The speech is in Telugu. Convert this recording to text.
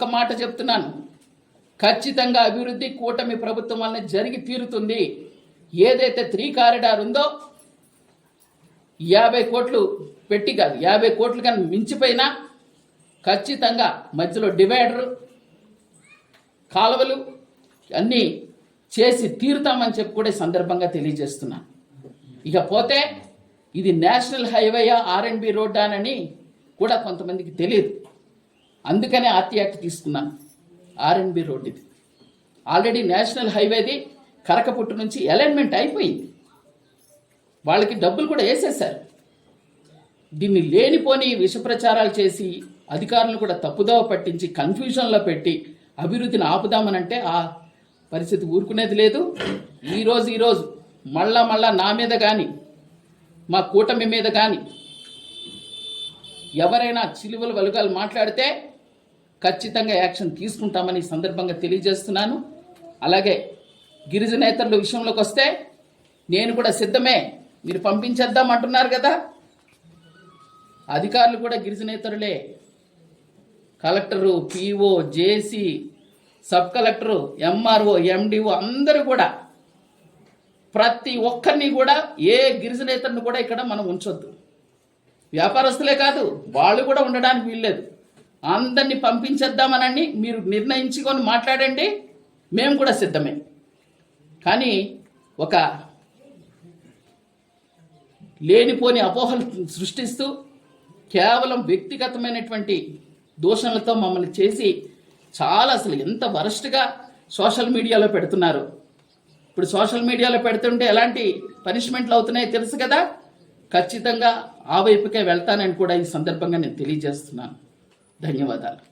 ఒక్క మాట చెప్తున్నాను, ఖచ్చితంగా అభివృద్ధి కూటమి ప్రభుత్వం వల్లనే జరిగి తీరుతుంది. ఏదైతే 3 కారిడార్ ఉందో 50 కోట్లు పెట్టి కాదు, 50 కోట్లు కానీ మించిపోయినా ఖచ్చితంగా మధ్యలో డివైడర్, కాలువలు అన్నీ చేసి తీరుతామని చెప్పి కూడా సందర్భంగా తెలియజేస్తున్నాను. ఇకపోతే ఇది నేషనల్ హైవేయా R&B రోడ్డా అని కూడా కొంతమందికి తెలియదు. అందుకనే ఆర్టీ యాక్ట్ తీసుకున్నాను. R&B రోడ్ ఇది ఆల్రెడీ నేషనల్ హైవేది కరకపుట్టు నుంచి అలైన్మెంట్ అయిపోయింది. వాళ్ళకి డబ్బులు కూడా వేసేశారు. దీన్ని లేనిపోని విష ప్రచారాలు చేసి అధికారులను కూడా తప్పుదోవ పట్టించి కన్ఫ్యూజన్లో పెట్టి అభివృద్ధిని ఆపుదామనంటే ఆ పరిస్థితి ఊరుకునేది లేదు. ఈరోజు మళ్ళా నా మీద కానీ మా కూటమి మీద కానీ ఎవరైనా చిలువలు వలుగాలు మాట్లాడితే ఖచ్చితంగా యాక్షన్ తీసుకుంటామని సందర్భంగా తెలియజేస్తున్నాను. అలాగే గిరిజనేతరుల విషయంలోకి వస్తే నేను కూడా సిద్ధమే. మీరు పంపించేద్దాం అంటున్నారు కదా, అధికారులు కూడా గిరిజనేతరులే. కలెక్టరు, PO, జేసీ, సబ్ కలెక్టరు, MRO, MDO అందరూ కూడా ప్రతి ఒక్కరిని కూడా ఏ గిరిజనేతరుని కూడా ఇక్కడ మనం ఉంచొద్దు. వ్యాపారస్తులే కాదు, వాళ్ళు కూడా ఉండడానికి వీల్లేదు. అందరినీ పంపించేద్దామనని మీరు నిర్ణయించుకొని మాట్లాడండి, మేము కూడా సిద్ధమే. కానీ ఒక లేనిపోని అపోహలు సృష్టిస్తూ కేవలం వ్యక్తిగతమైనటువంటి దూషణలతో మమ్మల్ని చేసి చాలా అసలు ఎంత వరస్ట్గా సోషల్ మీడియాలో పెడుతున్నారు. ఇప్పుడు సోషల్ మీడియాలో పెడుతుంటే ఎలాంటి పనిష్మెంట్లు అవుతున్నాయో తెలుసు కదా. ఖచ్చితంగా ఆ వైపుకే వెళ్తానని కూడా ఈ సందర్భంగా నేను తెలియజేస్తున్నాను. ధన్యవాదాలు.